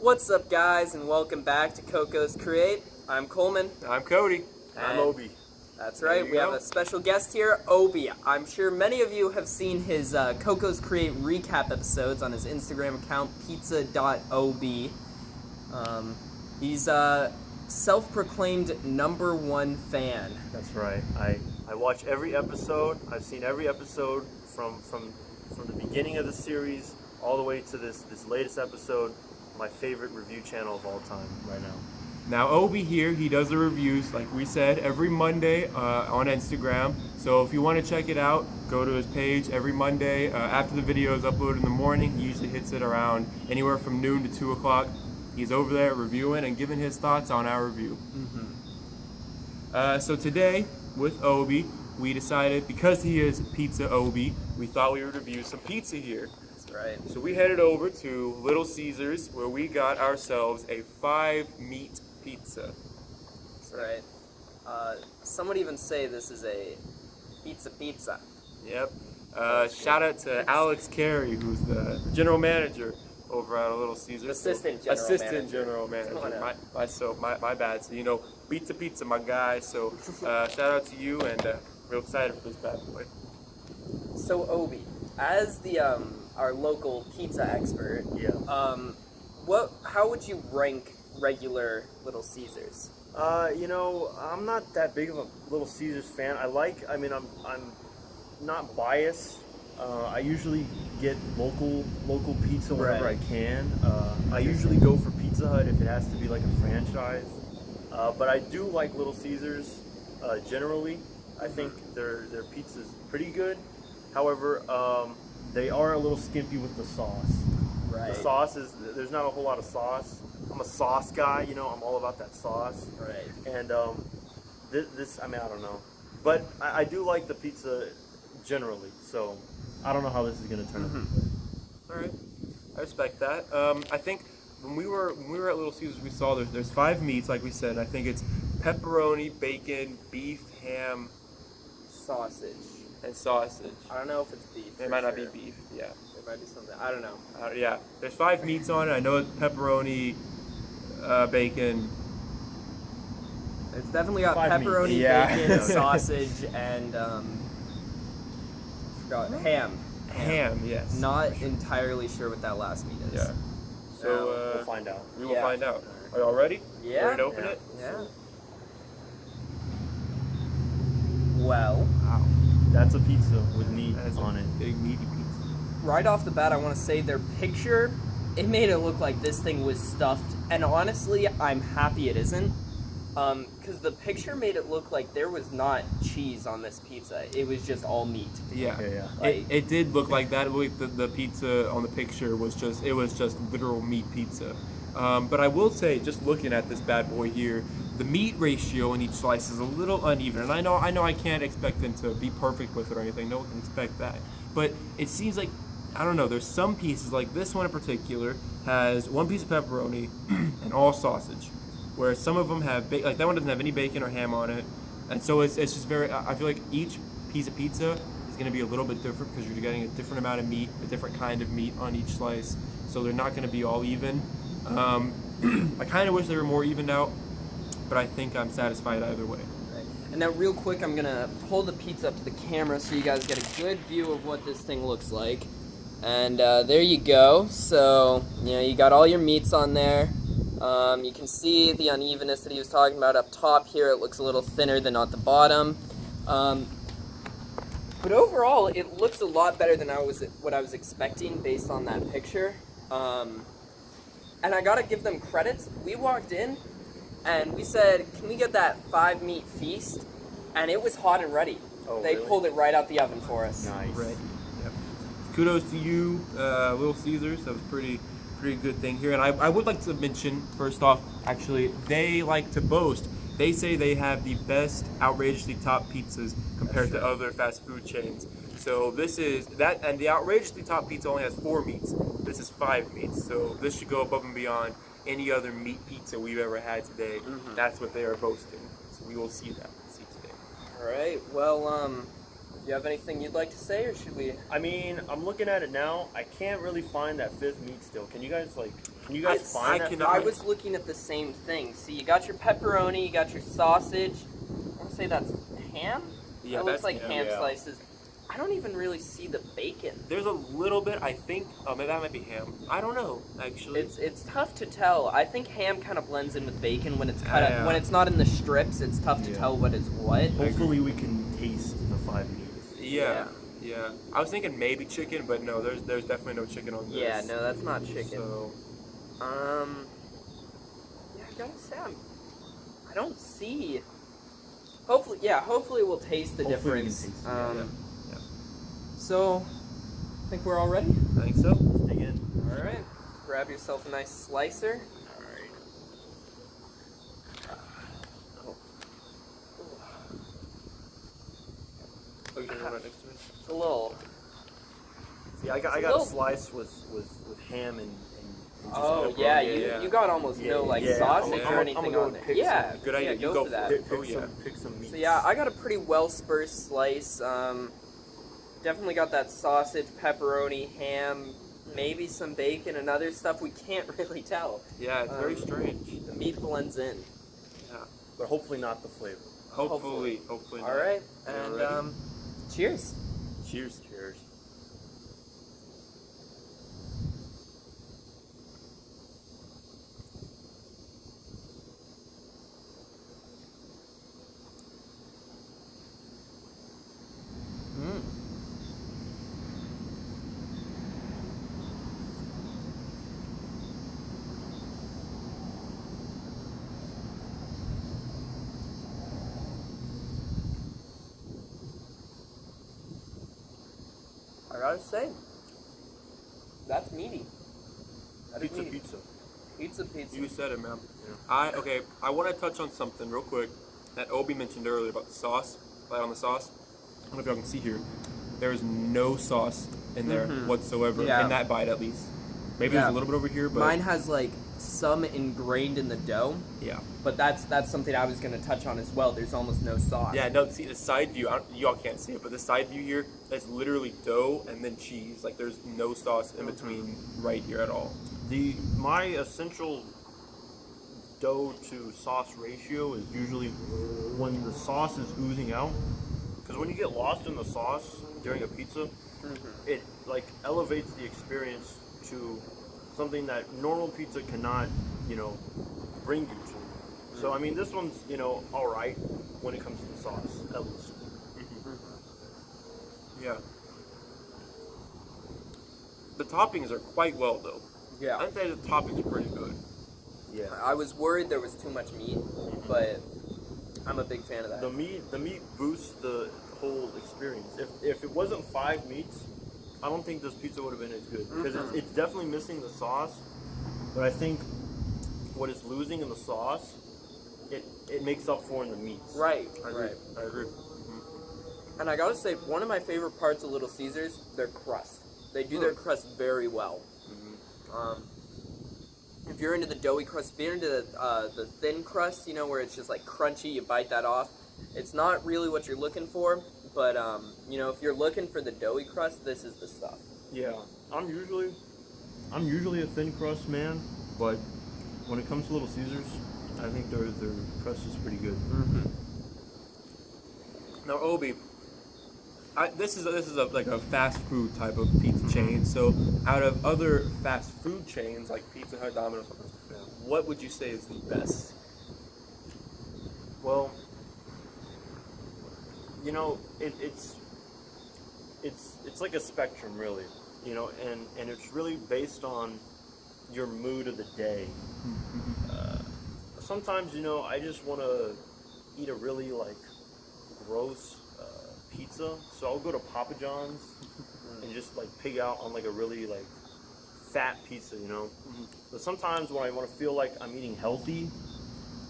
What's up, guys, and welcome back to Cocos Create. I'm Coleman. I'm Cody. I'm Obi. That's right, we have a special guest here, Obi. I'm sure many of you have seen his Cocos Create recap episodes on his Instagram account, pizza.ob. He's a self-proclaimed #1 fan. That's right. I watch every episode. I've seen every episode from the beginning of the series all the way to this latest episode. My favorite review channel of all time right now. Now Obi here, he does the reviews, like we said, every Monday on Instagram. So if you want to check it out, go to his page every Monday. After the video is uploaded in the morning, he usually hits it around anywhere from noon to 2 o'clock. He's over there reviewing and giving his thoughts on our review. So today, with Obi, we decided, because he is Pizza Obi, we thought we would review some pizza here. That's right. So we headed over to Little Caesars, where we got ourselves a 5-meat pizza. That's right. Some would even say this is a pizza. Yep. Shout out to Alex Carey, who's the general manager over at Little Caesars. Assistant general manager. My bad. So, pizza, my guy. So shout out to you, and real excited for this bad boy. So Obi, as the our local pizza expert, how would you rank regular Little Caesars? I'm not that big of a Little Caesars fan. I'm not biased. I usually get local pizza whenever I can. I usually go for Pizza Hut if it has to be like a franchise. But I do like Little Caesars generally. I think their pizza's pretty good. However, they are a little skimpy with the sauce. Right. The sauce there's not a whole lot of sauce. I'm a sauce guy, I'm all about that sauce. Right. And I don't know. But I do like the pizza generally, so I don't know how this is going to turn out. All right. I respect that. I think when we were at Little Caesars, we saw there's 5 meats, like we said. I think it's pepperoni, bacon, beef, ham, Sausage. and sausage. I don't know if it's beef. It might not be beef, yeah. It might be something. I don't know. Yeah, there's 5 meats on it. I know it's pepperoni, bacon. It's definitely got 5 pepperoni, meats. bacon, sausage, and ham. Ham, yes. Not entirely sure what that last meat is. Yeah. So we'll find out. We will find out. Are y'all ready? Yeah. Ready to open it? Yeah. Well, Wow. That's a pizza with meat on it. Big meaty pizza. right off the bat, I want to say their picture, it made it look like this thing was stuffed. And honestly, I'm happy it isn't. Because the picture made it look like there was not cheese on this pizza. It was just all meat. Yeah. Okay, yeah. It did look like that. The pizza on the picture was just literal meat pizza. But I will say, just looking at this bad boy here, the meat ratio in each slice is a little uneven. And I know I can't expect them to be perfect with it or anything. No one can expect that. But it seems like, I don't know, there's some pieces, like this one in particular, has 1 piece of pepperoni and all sausage. Whereas some of them have, like that one doesn't have any bacon or ham on it. And so it's just I feel like each piece of pizza is going to be a little bit different because you're getting a different amount of meat, a different kind of meat on each slice. So they're not going to be all even. I kind of wish they were more evened out, but I think I'm satisfied either way. Right. And now real quick, I'm going to hold the pizza up to the camera so you guys get a good view of what this thing looks like. And there you go. So, you got all your meats on there. You can see the unevenness that he was talking about up top here. It looks a little thinner than at the bottom. But overall, it looks a lot better than what I was expecting based on that picture. And I gotta give them credits. We walked in and we said, can we get that 5-meat feast? And it was hot and ready. Oh, They really? pulled it right out the oven for us. Nice. Right. Yep. Kudos to you, Little Caesars. That was pretty good thing here. And I would like to mention, first off, actually, they like to boast. They say they have the best outrageously topped pizzas compared to other fast food chains. So this is that, and the outrageously topped pizza only has 4 meats. This is 5 meats. So this should go above and beyond any other meat pizza we've ever had today. That's what they are boasting. So we will see that. Today. All right. Well, you have anything you'd like to say, or should we? I mean, I'm looking at it now. I can't really find that 5th meat still. Can you guys Can you guys find that? I was looking at the same thing. See, you got your pepperoni, you got your sausage. I want to say that's ham? Yeah, that looks like ham, ham slices. I don't even really see the bacon. There's a little bit, I think. Oh, maybe that might be ham. I don't know, actually. It's tough to tell. I think ham kind of blends in with bacon when it's cut up. When it's not in the strips, it's tough to tell what is what. Hopefully, we can taste the 5 meats. Yeah. I was thinking maybe chicken, but no, there's definitely no chicken on this. Yeah, no, that's not chicken. So, yeah, I gotta say, I don't see. Hopefully we'll taste the difference. So, I think we're all ready. I think so. Let's dig in. All right, grab yourself a nice slicer. All right. Oh, you can run right next to it. It's a little. See, I got a slice with ham and just pepperoni. You got almost no sausage or anything on there. Yeah, good idea. Go you for that. Pick some meats. So yeah, I got a pretty well spiced slice. Definitely got that sausage, pepperoni, ham, maybe some bacon and other stuff we can't really tell. Yeah, it's very strange. The meat blends in. Yeah, but hopefully not the flavor. Hopefully not. All right, and cheers. Cheers. Cheers. I gotta say, that's meaty. Pizza. Pizza. You said it, man. Yeah. I want to touch on something real quick that Obi mentioned earlier about the sauce. Light on the sauce. I don't know if y'all can see here. There is no sauce in there whatsoever, in that bite at least. Maybe there's a little bit over here, but mine has like some ingrained in the dough. Yeah. But that's something I was gonna touch on as well. There's almost no sauce. Yeah, no. See the side view. Y'all can't see it, but the side view here, that's literally dough and then cheese. Like there's no sauce in between right here at all. My essential dough to sauce ratio is usually when the sauce is oozing out. Because when you get lost in the sauce during a pizza, it like elevates the experience to something that normal pizza cannot, bring you to. So I mean, this one's all right when it comes to the sauce, at least. Yeah. The toppings are quite well though. Yeah. I'd say the toppings are pretty good. Yeah. I was worried there was too much meat, but I'm a big fan of that. The meat boosts the whole experience. If it wasn't 5 meats, I don't think this pizza would have been as good because it's definitely missing the sauce. But I think what it's losing in the sauce, it makes up for in the meats. Right. I agree. And I gotta say, one of my favorite parts of Little Caesars, their crust. They do their crust very well. If you're into the doughy crust, if you're into the thin crust, where it's just like crunchy, you bite that off. It's not really what you're looking for, but if you're looking for the doughy crust, this is the stuff. Yeah, I'm usually a thin crust man, but when it comes to Little Caesars, I think their crust is pretty good. Now, Obi, this is like a fast food type of pizza chain. So, out of other fast food chains like Pizza Hut, Domino's, what would you say is the best? Well, it's like a spectrum, really, and it's really based on your mood of the day. Sometimes, I just want to eat a really gross pizza, so I'll go to Papa John's and just pig out on a really fat pizza, But sometimes when I want to feel like I'm eating healthy,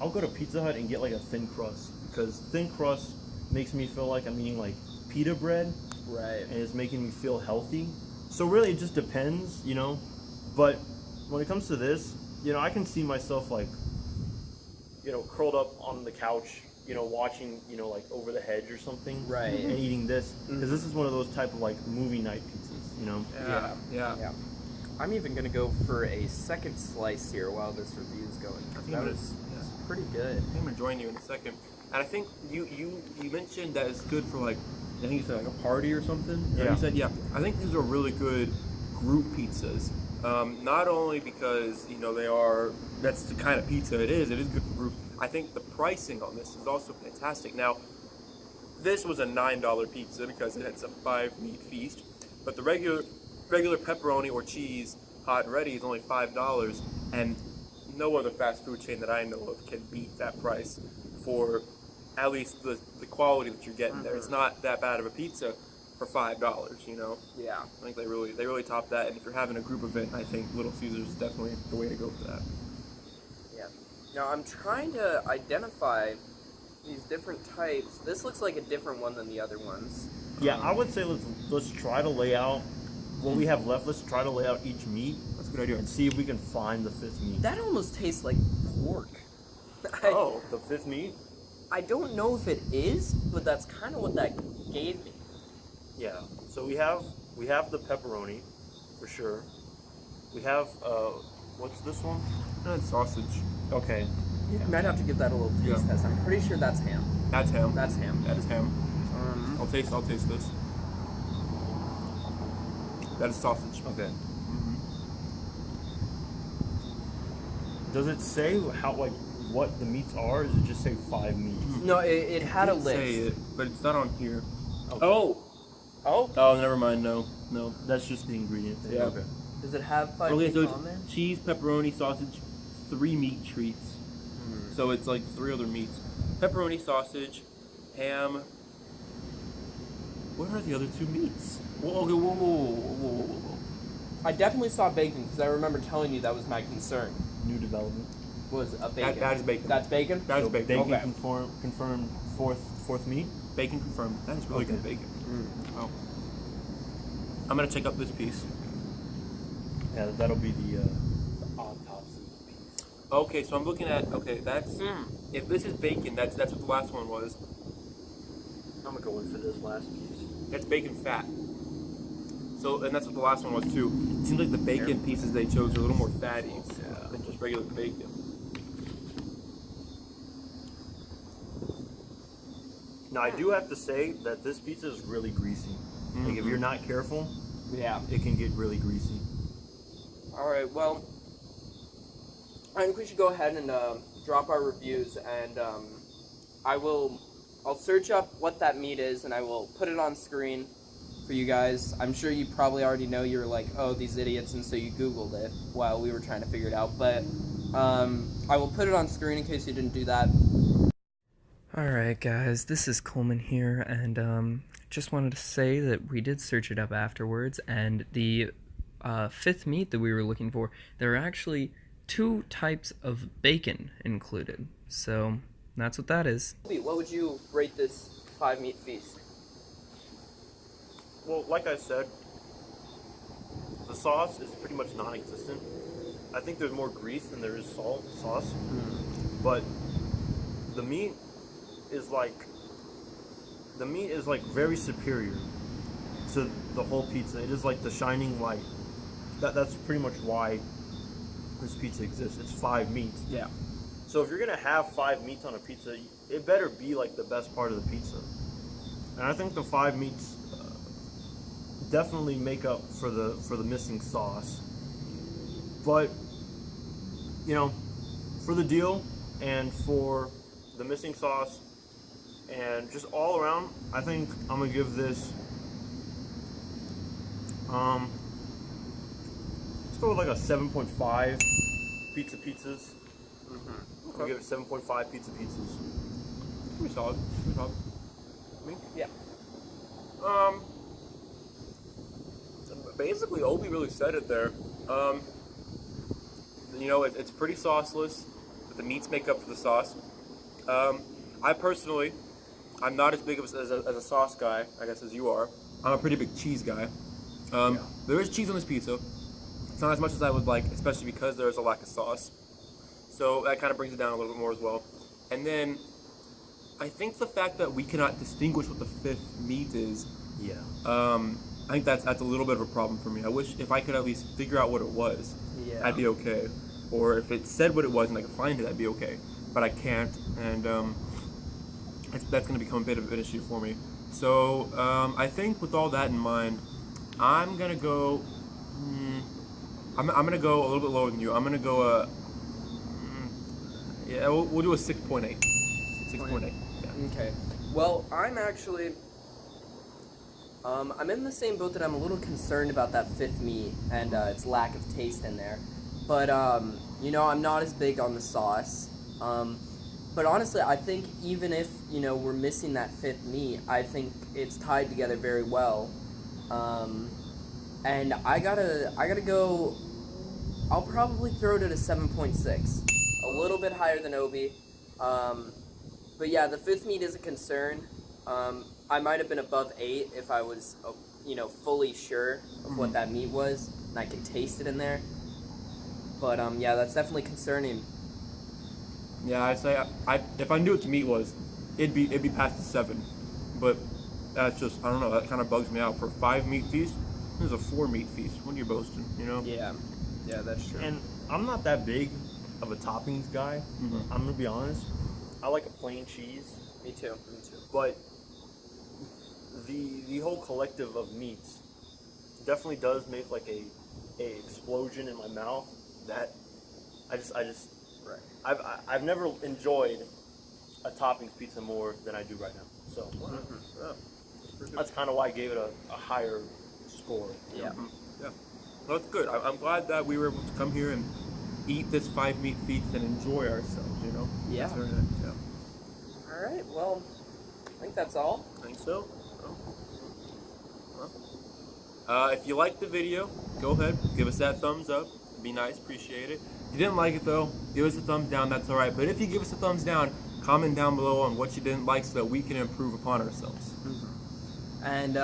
I'll go to Pizza Hut and get a thin crust, because thin crust makes me feel like I'm eating pita bread, Right. and it's making me feel healthy. So really, it just depends, But when it comes to this, I can see myself curled up on the couch, watching, Over the Hedge or something, Right. and eating this, because this is one of those type of movie night pizzas, Yeah. I'm even gonna go for a second slice here while this review is going. I think That I'm gonna- was yeah. it's pretty good. I think I'm gonna join you in a second. And I think you mentioned that it's good for like, I think you said like a party or something. Yeah. You said yeah. I think these are really good group pizzas. Not only because they are, that's the kind of pizza it is. It is good for groups. I think the pricing on this is also fantastic. Now, this was a $9 pizza because it's a 5-meat feast, but the regular pepperoni or cheese hot and ready is only $5, and no other fast food chain that I know of can beat that price for at least the quality that you're getting there. It's not that bad of a pizza for $5, Yeah. I think they really top that, and if you're having a group event, I think Little Caesars is definitely the way to go for that. Yeah. Now I'm trying to identify these different types. This looks like a different one than the other ones. Yeah, I would say let's try to lay out what we have left. Let's try to lay out each meat. That's a good idea. And see if we can find the 5th meat. That almost tastes like pork. Oh, the 5th meat? I don't know if it is, but that's kind of what that gave me. Yeah. So we have the pepperoni, for sure. We have what's this one? It's sausage. Okay. You might have to give that a little taste test. I'm pretty sure that's ham. That's ham. That's ham. That is ham. I'll taste this. That is sausage. Okay. Does it say what the meats are? Or does it just say 5 meats? No, it had a Didn't list. say it, but it's not on here. Okay. Oh, Oh, never mind. No. That's just the ingredient thing. Yeah. Okay. does it have 5 Okay, meats so it's on there? cheese, pepperoni, sausage, 3 meat treats. So it's like 3 other meats: pepperoni, sausage, ham. What are the other 2 meats? Whoa. I definitely saw bacon because I remember telling you that was my concern. New development. Was a bacon. That is bacon. That's bacon? That is So bacon. bacon Okay. confirmed fourth meat. Bacon confirmed. That is really Okay. good bacon. Oh. I'm gonna check out this piece. Yeah, that'll be the autopsy piece. Okay, so I'm looking at that's if this is bacon, that's what the last one was. I'm gonna go in for this last piece. That's bacon fat. So and that's what the last one was too. It seems like the bacon pieces they chose are a little more fatty than just regular bacon. Now I do have to say that this pizza is really greasy. Like if you're not careful, Yeah. it can get really greasy. Alright, well, I think we should go ahead and drop our reviews, and I'll search up what that meat is, and I will put it on screen for you guys. I'm sure you probably already know. You were like, oh, these idiots, and so you Googled it while we were trying to figure it out, but I will put it on screen in case you didn't do that. Alright guys, this is Coleman here, and just wanted to say that we did search it up afterwards, and the 5th meat that we were looking for, there are actually 2 types of bacon included. So that's what that is. What would you rate this 5-meat feast? Well, like I said, the sauce is pretty much non-existent. I think there's more grease than there is sauce, but the meat is like very superior to the whole pizza. It is like the shining light. That's pretty much why this pizza exists. It's 5 meats. Yeah. So if you're gonna have 5 meats on a pizza, it better be like the best part of the pizza. And I think the 5 meats definitely make up for the missing sauce. But for the deal and for the missing sauce and just all around, I think I'm gonna give this let's go with like a 7.5 pizzas. I'm gonna give it 7.5 pizzas. Pretty solid. Me? Yeah. Basically, Obi really said it there. It's pretty sauceless, but the meats make up for the sauce. I personally, I'm not as big of as a sauce guy, I guess, as you are. I'm a pretty big cheese guy. There is cheese on this pizza. It's not as much as I would like, especially because there is a lack of sauce. So that kind of brings it down a little bit more as well. And then, I think the fact that we cannot distinguish what the 5th meat is, Yeah. I think that's a little bit of a problem for me. I wish if I could at least figure out what it was, Yeah. I'd be okay. Or if it said what it was and I could find it, I'd be okay. But I can't, and that's going to become a bit of an issue for me. So I think with all that in mind, I'm going to go. I'm going to go a little bit lower than you. I'm going to go yeah, we'll do a 6.8. 6.8. Yeah. Okay. Well, I'm actually. I'm in the same boat that I'm a little concerned about that fifth meat and its lack of taste in there. But, you know, I'm not as big on the sauce. But honestly, I think even if, you know, we're missing that fifth meat, I think it's tied together very well. And I gotta go, I'll probably throw it at a 7.6. A little bit higher than Obi. But yeah, the fifth meat is a concern. I might have been above 8 if I was, you know, fully sure of what that meat was, and I could taste it in there. But yeah, that's definitely concerning. Yeah, I'd say if I knew what the meat was, it'd be past the 7. But that's just, I don't know, that kind of bugs me out. For a 5 meat feast, this is a 4 meat feast. When you're boasting, you know? Yeah, that's true. And I'm not that big of a toppings guy. I'm gonna be honest. I like a plain cheese. Me too. But the whole collective of meats definitely does make like a explosion in my mouth that I just Right. I've never enjoyed a toppings pizza more than I do right now. So that's kind of why I gave it a higher score. Yeah. Yeah. Well, that's good. I'm glad that we were able to come here and eat this 5 meat feast and enjoy ourselves, you know? Yeah. That's very nice, yeah. All right. Well, I think that's all. I think so. Well, if you liked the video, go ahead, give us that thumbs up. It'd be nice, appreciate it. If you didn't like it though, give us a thumbs down, that's alright. But if you give us a thumbs down, comment down below on what you didn't like so that we can improve upon ourselves. And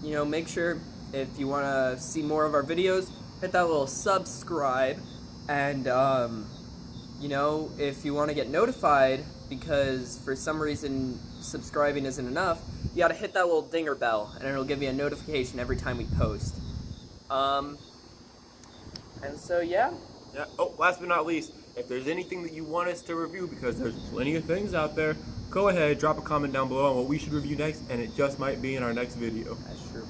you know, make sure if you want to see more of our videos, hit that little subscribe. And you know, if you want to get notified, because for some reason subscribing isn't enough, you got to hit that little dinger bell, and it'll give you a notification every time we post. And so yeah. Yeah. Oh, last but not least, if there's anything that you want us to review, because there's plenty of things out there, go ahead, drop a comment down below on what we should review next, and it just might be in our next video. That's true.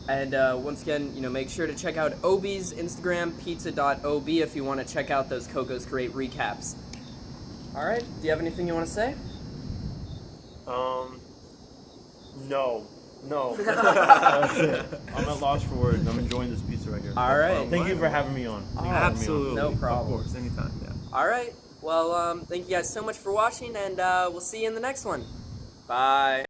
And once again, you know, make sure to check out Obi's Instagram, pizza.ob, if you want to check out those Cocos great recaps. All right. Do you have anything you want to say? No. That's it. I'm at loss for words. I'm enjoying this pizza right here. All right. Thank you for having me on. Absolutely. No problem. Of course, anytime, yeah. All right. Well, thank you guys so much for watching, and we'll see you in the next one. Bye.